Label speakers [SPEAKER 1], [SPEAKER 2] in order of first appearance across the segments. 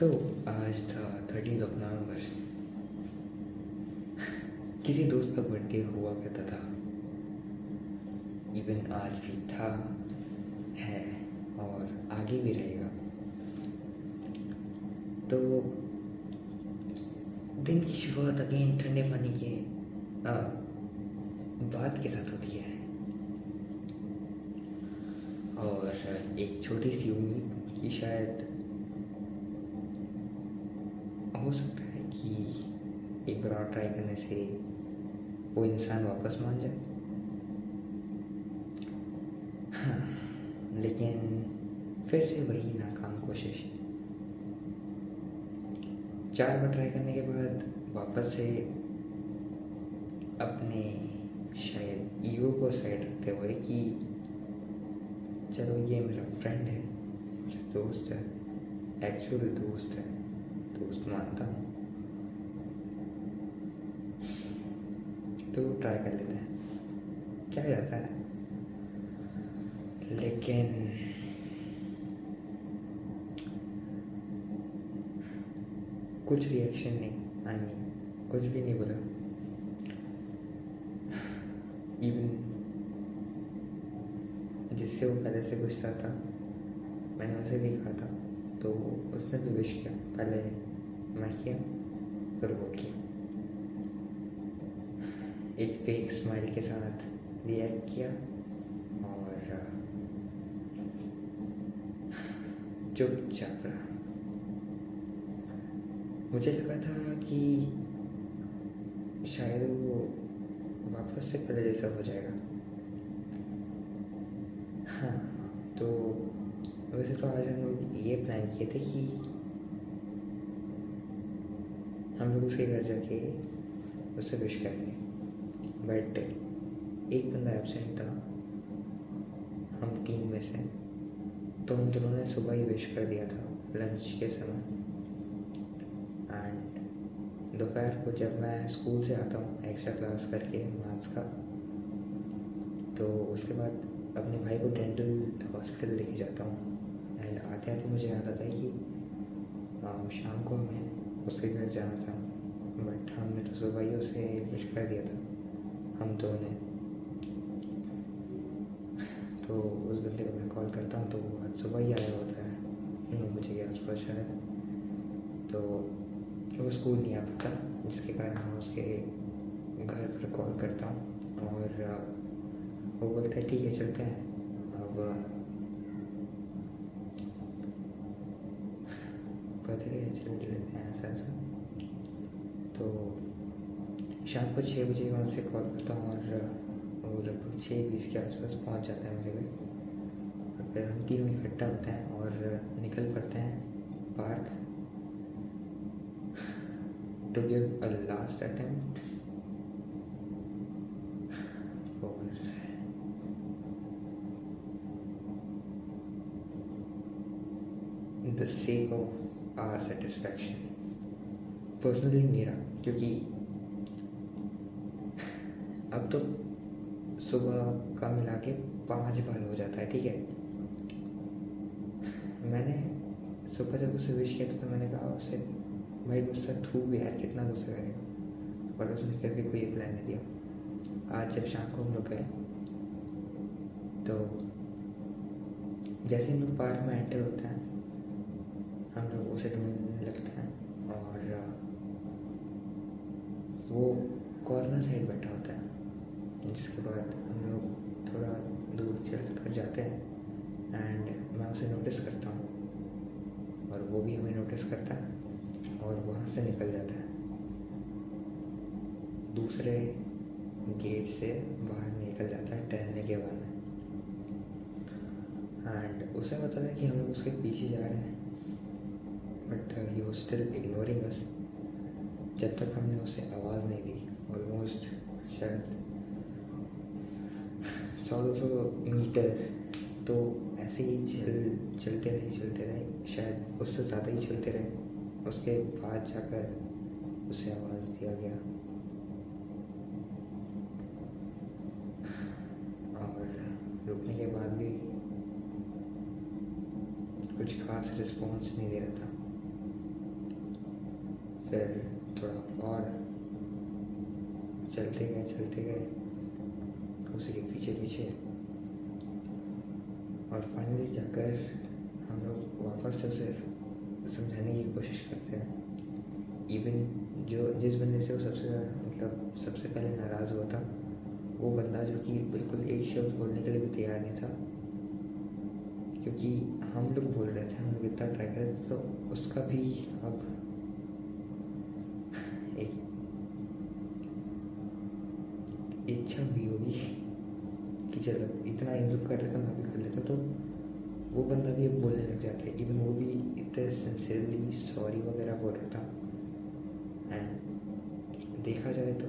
[SPEAKER 1] तो आज था 13 नवंबर। किसी दोस्त का बर्थडे हुआ करता था। इवन आज भी था, है और आगे भी रहेगा। तो दिन की शुरुआत अगेन ठंडे पानी के बात के साथ होती है और एक छोटी सी उम्मीद कि शायद हो सकता है कि एक बार और ट्राई करने से वो इंसान वापस मान जाए। हाँ, लेकिन फिर से वही नाकाम कोशिश। 4 बार ट्राई करने के बाद वापस से अपने शायद ईगो को साइड रखते हुए कि चलो ये मेरा फ्रेंड है, मेरा दोस्त है, एक्चुअल दोस्त है, दोस्त मानता हूँ, तो ट्राई कर लेते हैं, क्या जाता है। लेकिन कुछ रिएक्शन नहीं, आई मीन कुछ भी नहीं बोला। इवन जिससे वो पहले से गुस्सा था, मैंने उसे भी कहा था, तो उसने भी विश किया। पहले मैं किया, फिर वो किया। एक फेक स्माइल के साथ रिएक्ट किया और चुपचाप रहा। मुझे लगा था कि शायद वो वापस से पहले जैसा हो जाएगा। हाँ, तो वैसे तो आज हम लोग ये प्लान किए थे कि हम लोग उसके घर जाके उससे विश करेंगे, बट एक बंदा एब्सेंट था हम 3 में से, तो हम दोनों ने सुबह ही विश कर दिया था लंच के समय। एंड दोपहर को जब मैं स्कूल से आता हूँ एक्स्ट्रा क्लास करके मैथ्स का, तो उसके बाद अपने भाई को डेंटल हॉस्पिटल लेके जाता हूँ। एंड आते आते मुझे याद आता है कि शाम को हमें उसके घर जाना था, बट हमने तो सुबह ही उसे विश कर दिया था हम दोनों ने। तो उस बंदे को मैं कॉल करता हूँ तो वो आज सुबह ही आया होता है 9 बजे के आसपास शायद। तो वो स्कूल नहीं आ पाता, जिसके कारण मैं उसके घर पर कॉल करता हूँ और वो बोलता है ठीक है चलते हैं। अब बर्थडे चल लेते हैं ऐसा। तो शाम को 6 बजे मैं उसे कॉल करता हूँ और वो लगभग 6:20 के आसपास पहुँच जाता है मेरे घर। और फिर हम तीनों इकट्ठा होते हैं और निकल पड़ते हैं park to give a last attempt for the sake of our satisfaction. Personally मेरा, क्योंकि अब तो सुबह का मिला के 5 बार हो जाता है, ठीक है। मैंने सुबह जब उसे विश किया था तो मैंने कहा उसे, भाई गुस्सा थूक यार, कितना गुस्सा करेगा, पर उसने फिर भी कोई प्लान नहीं दिया। आज जब शाम को हम लोग गए तो जैसे हम लोग पार्क में एंटर होते हैं हम लोग उसे ढूंढने लगते हैं और वो कॉर्नर साइड बैठा होता है। जिसके बाद हम लोग थोड़ा दूर चल कर जाते हैं एंड मैं उसे नोटिस करता हूँ और वो भी हमें नोटिस करता है और वहाँ से निकल जाता है, दूसरे गेट से बाहर निकल जाता है टहलने के बाद। एंड उसे पता था कि हम लोग उसके पीछे जा रहे हैं, but he was still ignoring us जब तक हमने उसे आवाज़ नहीं दी। ऑलमोस्ट शायद 100-200 मीटर तो ऐसे ही चलते रहे, शायद उससे ज़्यादा ही चलते रहे। उसके बाद जाकर उसे आवाज़ दिया गया और रुकने के बाद भी कुछ खास रिस्पॉन्स नहीं दे रहा था। फिर थोड़ा और चलते गए उसी के पीछे पीछे, और फाइनली जाकर हम लोग वापस से उसे समझाने की कोशिश करते हैं। इवन जिस बंदे से वो सबसे पहले नाराज़ हुआ था, वो बंदा जो कि बिल्कुल एक शब्द बोलने के लिए भी तैयार नहीं था, क्योंकि हम लोग बोल रहे थे, हम लोग इतना ट्राई कर रहे थे, तो उसका भी अब एक इच्छा हुई होगी कि चलो इतना इम्प्रूव कर रहे तो मैं भी कर लेता, तो वो बंदा भी अब बोलने लग जाता है। इवन वो भी इतने सिंसियरली सॉरी वगैरह बोल रहा था। एंड देखा जाए तो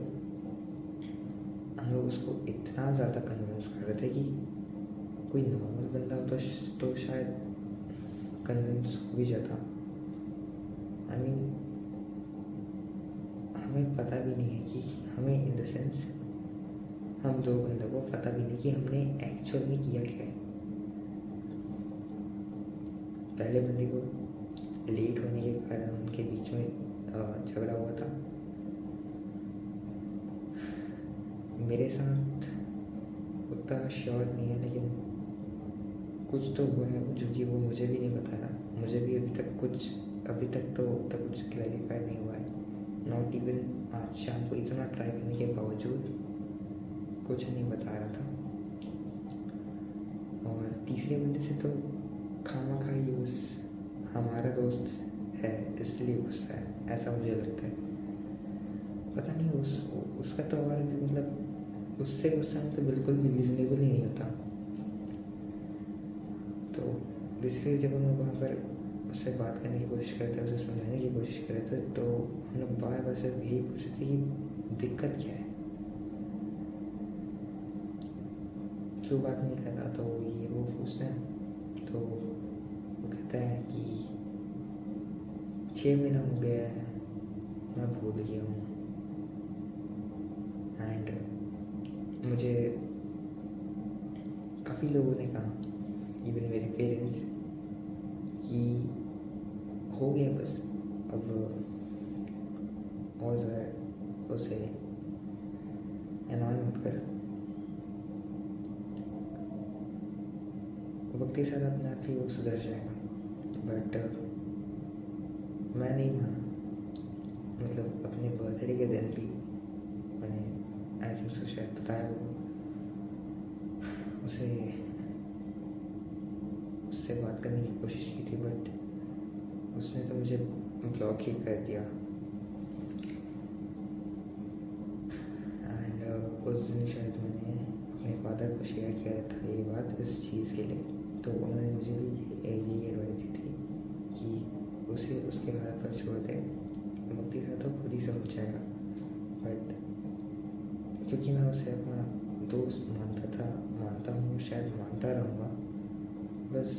[SPEAKER 1] हम लोग उसको इतना ज़्यादा कन्विंस कर रहे थे कि कोई नॉर्मल बंदा होता तो शायद कन्विंस हो भी जाता। आई मीन हमें पता भी नहीं है कि हमें इन द सेंस हम दो बंदों को पता भी नहीं कि हमने एक्चुअल में किया क्या है। पहले बंदे को लेट होने के कारण उनके बीच में झगड़ा हुआ था। मेरे साथ उतना श्योर नहीं है, लेकिन कुछ तो हुआ है जो कि वो मुझे भी नहीं पता ना। मुझे भी अभी तक तो उतना कुछ क्लैरिफाई नहीं हुआ है। नॉट इवन आज शाम को इतना ट्राई करने के बावजूद कुछ नहीं बता रहा था। और तीसरे बंदे से तो खामा ही उस हमारा दोस्त है इसलिए गुस्सा है, ऐसा मुझे लगता है। पता नहीं उसका तो और भी मतलब उससे गुस्सा तो बिल्कुल भी रीजनेबल ही नहीं होता। तो बेसिकली जब हम लोग वहाँ पर उससे बात करने की कोशिश करते थे, उसे समझाने की कोशिश कर रहे थे, तो हम लोग बार बार सिर्फ यही पूछ रहे थे कि दिक्कत क्या है, क्यों बात नहीं कर रहा। तो ये वो पूछते हैं, तो वो कहते हैं कि 6 महीना हो गया है, मैं भूल गया हूँ। एंड मुझे काफ़ी लोगों ने कहा, इवन मेरे पेरेंट्स, कि हो गया बस, अब और ज़्यादा उसे एनॉय मत कर, वक्त के साथ अपने आप ही वो सुधर जाएगा। बट मैं नहीं माना। मतलब अपने बर्थडे के दिन भी मैंने आई थिंक सो शायद बताया होगा, उससे बात करने की कोशिश की थी, बट उसने तो मुझे ब्लॉक ही कर दिया। एंड उस दिन शायद मैंने अपने फादर को शेयर किया था ये बात इस चीज़ के लिए, तो उन्होंने मुझे भी यही एडवाइस दी थी कि उसे उसके हाथ पर छोड़ दे, वक्त के साथ तो खुद ही समझ जाएगा। बट क्योंकि मैं उसे अपना दोस्त मानता हूँ, शायद मानता रहूँगा, बस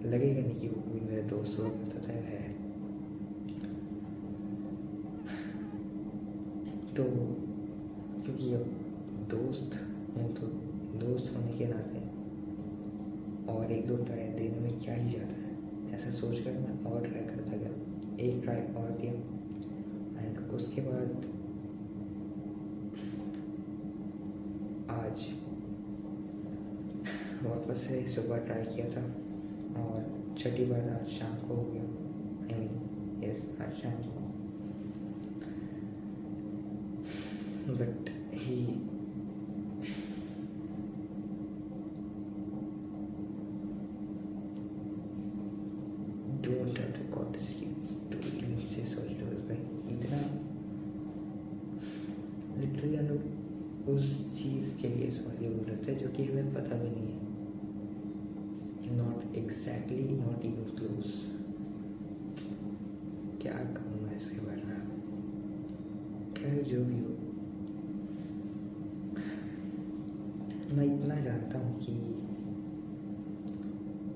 [SPEAKER 1] लगेगा नहीं कि वो कभी मेरे दोस्त हुआ करता था है। तो क्योंकि अब दोस्त हूँ, तो दोस्त होने के नाते और 1-2 ट्राई देने में क्या ही जाता है, ऐसा सोचकर मैं और ट्राई करता गया। एक ट्राई और दिया, एंड उसके बाद आज वापस से सुबह ट्राई किया था, और छठी बार आज शाम को हो गया। आई मीन यस, आज शाम को। But he don't have the courtesy to even say sorry to his भाई। इतना लिटरली हम लोग उस चीज़ के लिए सॉरी बोल रहे थे जो कि हमें पता भी नहीं है। Not exactly, not even close. क्या कहूँ मैं इसके बारे में। खैर जो भी हो, मैं इतना जानता हूँ कि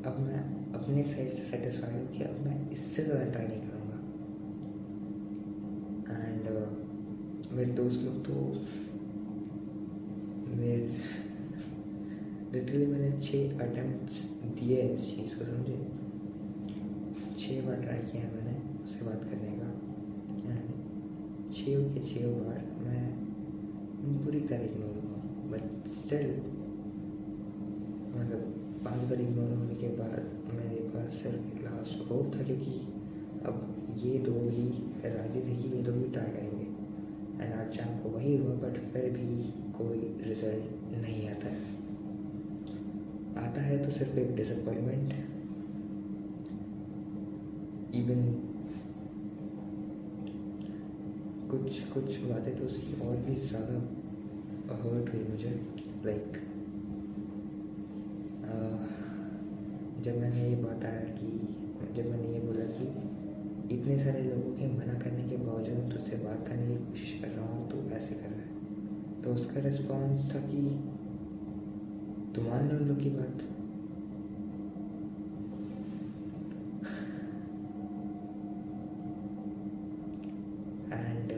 [SPEAKER 1] अब मैं अपने साइड से सेटिस्फाइड हूँ कि अब मैं इससे ज़्यादा ट्राई नहीं करूँगा। एंड मेरे दोस्त लोग तो लिटरली मैंने 6 अटेम्प्ट्स दिए इस चीज़ को, समझे। 6 बार ट्राई किया है मैंने, उससे बात करने का। एंड 6 के 6 बार मैं पूरी तरह इग्नोर हुआ, बट स्टिल मतलब 5 बार इग्नोर होने के बाद मेरे पास सिर्फ एक लास्ट होप था, क्योंकि अब ये दो भी राज़ी थे कि ये दो भी ट्राई करेंगे। एंड आज शाम को वही हुआ, बट फिर भी कोई रिजल्ट नहीं आता है तो सिर्फ एक डिसअपॉइंटमेंट। इवन कुछ बातें तो उसकी और भी ज़्यादा हर्ट हुई मुझे। लाइक जब मैंने ये बोला कि इतने सारे लोगों के मना करने के बावजूद तुझसे बात करने की कोशिश कर रहा हूँ, तो ऐसे कर रहा है, तो उसका रिस्पॉन्स था कि तू मान ले उन लोग की बात। एंड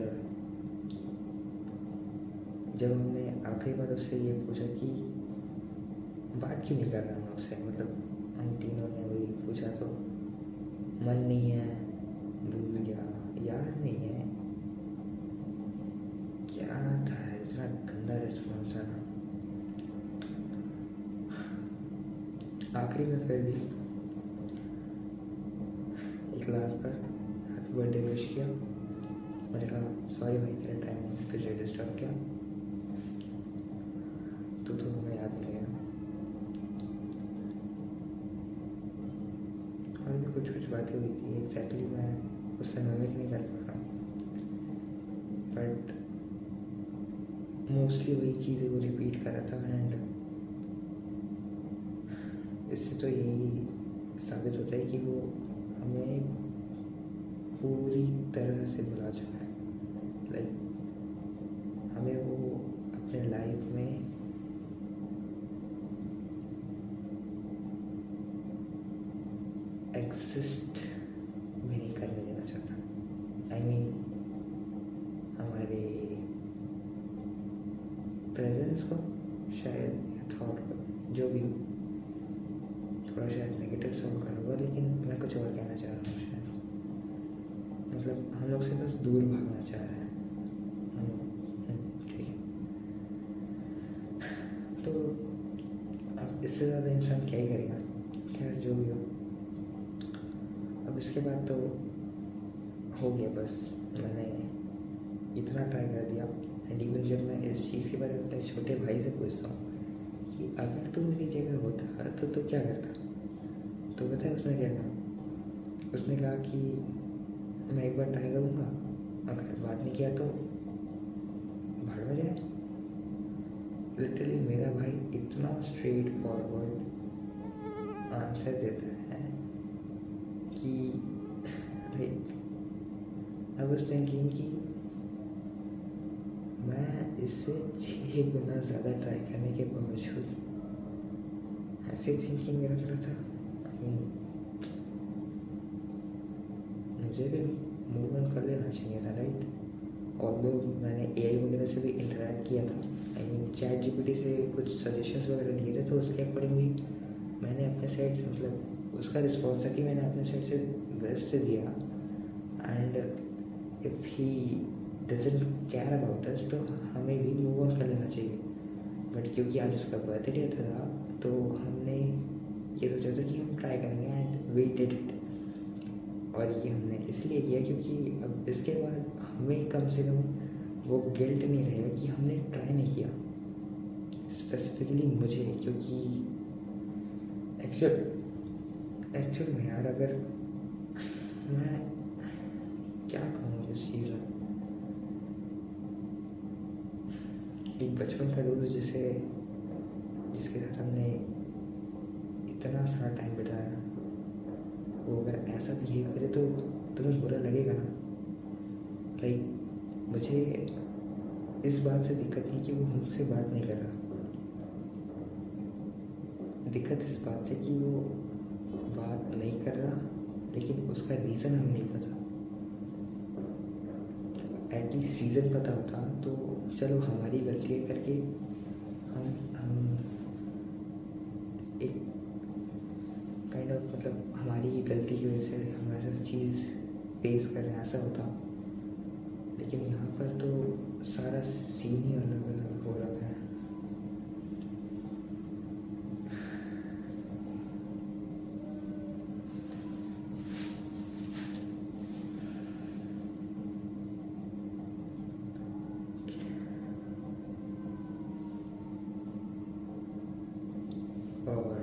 [SPEAKER 1] जब हमने आखिरी बार उससे ये पूछा कि बात क्यों नहीं कर रहा मैं उससे, मतलब हम तीनों ने वही पूछा, तो मन नहीं है, भूल गया, याद नहीं है, क्या था, इतना गंदा रिस्पॉन्स है ना। आखिरी में फिर भी एक क्लास पर हैप्पी बर्थडे विश किया। मैंने कहा सॉरी भाई तेरा टाइम तुझे डिस्टर्ब किया, तो हमें याद नहीं है। और भी कुछ बातें हुई थी, एग्जैक्टली मैं उस समय मेमोरी नहीं कर पा रहा हूँ, बट मोस्टली वही चीज़ें वो रिपीट कर रहा था। एंड इससे तो यही साबित होता है कि वो हमें पूरी तरह से भुला चुका है। लाइक हमें वो अपने लाइफ में एग्जिस्ट भी नहीं करने देना चाहता। आई मीन हमारे प्रेजेंस को शायद, या थॉट को, जो भी हो, थोड़ा शायद नेगेटिव साउंड कर होगा, लेकिन मैं कुछ और कहना चाह रहा हूँ। शायद मतलब हम लोग से बस दूर भागना चाह रहे हैं ठीक है। तो अब इससे ज़्यादा इंसान क्या ही करेगा, खैर जो भी हो। अब इसके बाद तो हो गया, बस मैंने इतना ट्राई कर दिया। एंड इवन जब मैं इस चीज़ के बारे में अपने छोटे भाई से पूछता हूँ कि अगर तू मेरी जगह होता तो तू क्या करता, तो पता है उसने क्या कहा? उसने कहा कि मैं एक बार ट्राई करूँगा, अगर बात नहीं किया तो भाड़ में जाए। लिटरली मेरा भाई इतना स्ट्रेट फॉरवर्ड आंसर देता है कि लाइक आई वाज थिंकिंग कि मैं इससे 6 गुना ज़्यादा ट्राई करने के बावजूद ऐसे थिंकिंग रख रहा था। मुझे भी मूव ऑन कर लेना चाहिए था, राइट। ऑल्दो मैंने एआई वगैरह से भी इंटरेक्ट किया था, आई मीन चैट जीपीटी से कुछ सजेशंस वगैरह लिए थे, तो उसके अकॉर्डिंग भी मैंने अपने साइड से, मतलब उसका रिस्पॉन्स था कि मैंने अपने साइड से बेस्ट दिया। And if he doesn't care about us, तो हमें भी मूव ऑन कर लेना चाहिए। बट क्योंकि आज उसका बर्थडे था, तो हमने ये सोचा था कि हम ट्राई करेंगे, एंड वी डिड इट। और ये हमने इसलिए किया क्योंकि अब इसके बाद हमें कम से कम वो गिल्ट नहीं रहेगा कि हमने ट्राई नहीं किया। स्पेसिफिकली मुझे, क्योंकि एक्चुअल में यार, अगर मैं क्या कहूँ इस चीज़ में, एक बचपन का दोस्त जिसके साथ हमने इतना सारा टाइम बिताया, वो अगर ऐसा बिहेव करे तो तुम्हें बुरा लगेगा ना। लाइक मुझे इस बात से दिक्कत नहीं कि वो मुझसे बात नहीं कर रहा, दिक्कत इस बात से कि वो बात नहीं कर रहा, लेकिन उसका रीज़न हमें नहीं पता। एटलीस्ट रीज़न पता होता तो चलो हमारी गलती है करके हम एक काइंड ऑफ, मतलब हमारी गलती की वजह से हम ऐसा चीज़ फेस कर रहे हैं ऐसा होता। लेकिन यहाँ पर तो सारा सीन ही अलग अलग हो रखा है। और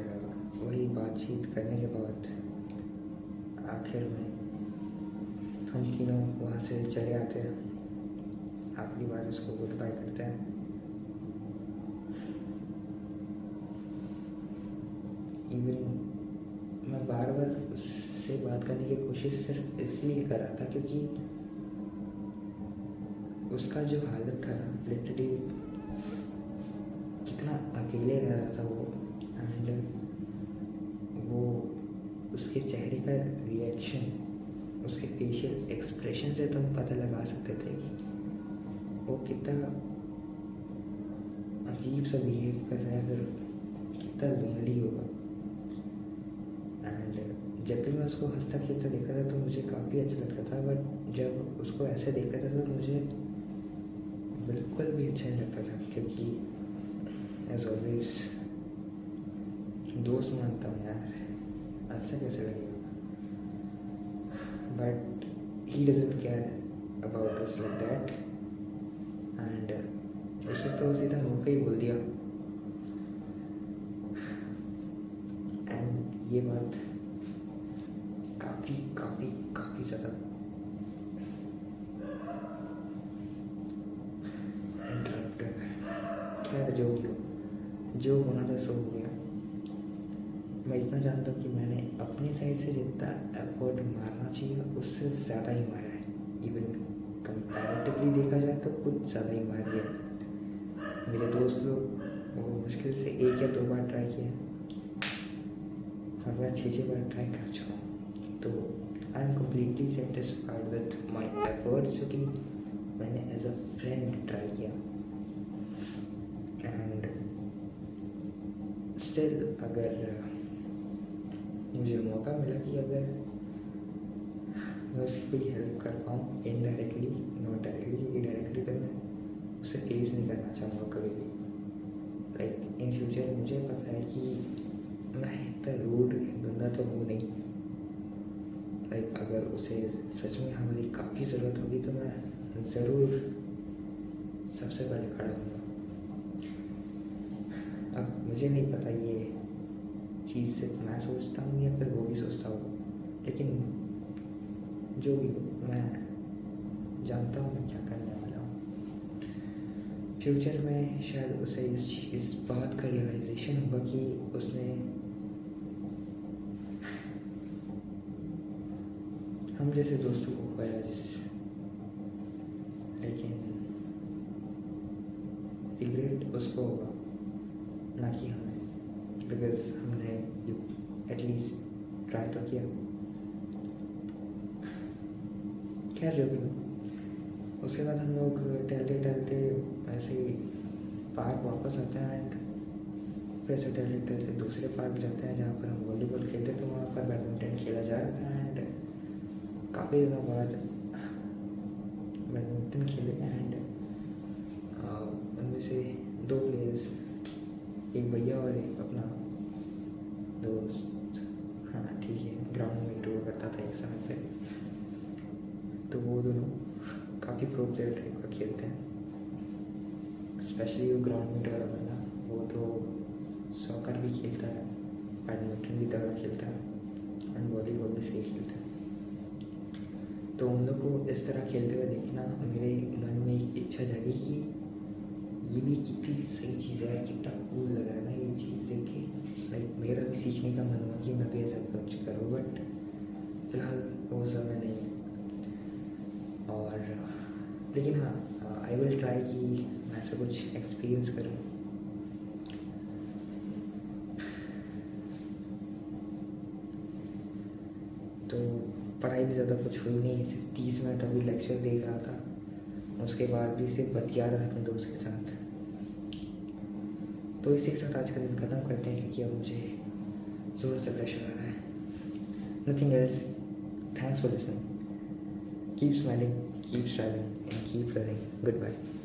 [SPEAKER 1] वही बातचीत करने के बाद आखिर में हम तीनों वहाँ से चले आते हैं। आखिरी बार उसको गुड बाय करते हैं। इवन मैं बार बार उससे बात करने की कोशिश सिर्फ इसलिए कर रहा था क्योंकि उसका जो हालत था ना, लिटरली कितना अकेले रह रहा था वो। एंड वो उसके चेहरे का रिएक्शन, उसके फेशियल एक्सप्रेशन से तुम पता लगा सकते थे कि वो कितना अजीब सा बिहेव कर रहा है, फिर कितना लोनली होगा। एंड जब भी मैं उसको हंसता खेलता देखा था तो मुझे काफ़ी अच्छा लगता था, बट जब उसको ऐसे देखा था तो मुझे बिल्कुल भी अच्छा नहीं लगता था, क्योंकि एज ऑलवेज दोस्त मानता हूँ यार, अच्छा कैसे लगेगा। But he doesn't care about us like that. And उसने तो सीधा मुँह पे ही बोल दिया। एंड ये बात काफ़ी काफ़ी काफ़ी ज़्यादा इंटरप्टेड है। खैर जो भी हो, जो होना था सो हो गया। मैं इतना जानता हूँ कि मैंने अपने साइड से जितना एफर्ट मारना चाहिए उससे ज़्यादा ही मारा है। इवन कंपैरेटिवली देखा जाए तो कुछ ज़्यादा ही मार दिया। मेरे दोस्त लोग वो मुश्किल से 1 या 2 बार ट्राई किए और मैं 6 बार ट्राई कर चुका हूँ। तो I am completely satisfied with my efforts जो कि मैंने एज अ फ्रेंड ट्राई किया। एंड स्टिल अगर मुझे मौका मिला कि अगर मैं उसकी कोई हेल्प कर पाऊँ इनडायरेक्टली, नॉट डायरेक्टली, क्योंकि डायरेक्टली तो मैं उसे फेस नहीं करना चाहूँगा कभी भी। लाइक इन फ्यूचर मुझे पता है कि मैं इतना रूड बंदा तो हूँ नहीं। लाइक अगर उसे सच में हमारी काफ़ी ज़रूरत होगी तो मैं ज़रूर सबसे पहले खड़ा हूँगा। अब मुझे नहीं पता ये चीज़ सिर्फ मैं सोचता हूँ या फिर वो भी सोचता हूँ, लेकिन जो भी हो मैं जानता हूँ मैं क्या करने वाला हूँ। फ्यूचर में शायद उसे इस बात का रियलाइजेशन होगा कि उसने हम जैसे दोस्तों को खोया लेकिन रिग्रेट उसको होगा, ना कि हमें, बिकॉज हमने एटलीस्ट ट्राई तो किया। खैर जो भी हो, उसके बाद हम लोग टहलते टहलते ऐसे ही पार्क वापस आते हैं। एंड फिर से टहलते टहलते दूसरे पार्क जाते हैं जहाँ पर हम वॉलीबॉल खेलते, तो वहाँ पर बैडमिंटन खेला जा रहा था। एंड काफ़ी दिनों बाद बैडमिंटन खेले। एंड उनमें से 2 प्लेयर्स, एक भैया और एक अपना दोस्त, हाँ ठीक है, ग्राउंड में टूर करता था एक समय पे, तो वो दोनों काफ़ी प्रो प्लेयर टाइप का खेलते हैं। स्पेशली वो ग्राउंड में वाला बंदा, वो तो सॉकर भी खेलता है, बैडमिंटन भी तगड़ा खेलता है एंड वॉलीबॉल भी सही खेलता है। तो उन लोग को इस तरह खेलते हुए देखना मेरे मन में एक इच्छा जागी कि ये भी कितनी सही चीज़ है, कितना कूल लग रहा है ना ये चीज़ देख के। लाइक मेरा भी सीखने का मन हुआ कि मैं भी ऐसा कुछ करूँ, बट फिलहाल वो समय नहीं है। और लेकिन हाँ, आई विल ट्राई कि मैं ऐसा कुछ एक्सपीरियंस करूँ। तो पढ़ाई भी ज़्यादा कुछ हुई नहीं, सिर्फ 30 मिनट अभी लेक्चर देख रहा था, उसके बाद भी सिर्फ बतिया रहा था अपने दोस्त के साथ। तो इसी के साथ आज का दिन खत्म करते हैं, क्योंकि अब मुझे ज़ोर से प्रेशर आ रहा है। Nothing else, thanks for listening. Keep smiling, keep striving and keep learning. Good bye.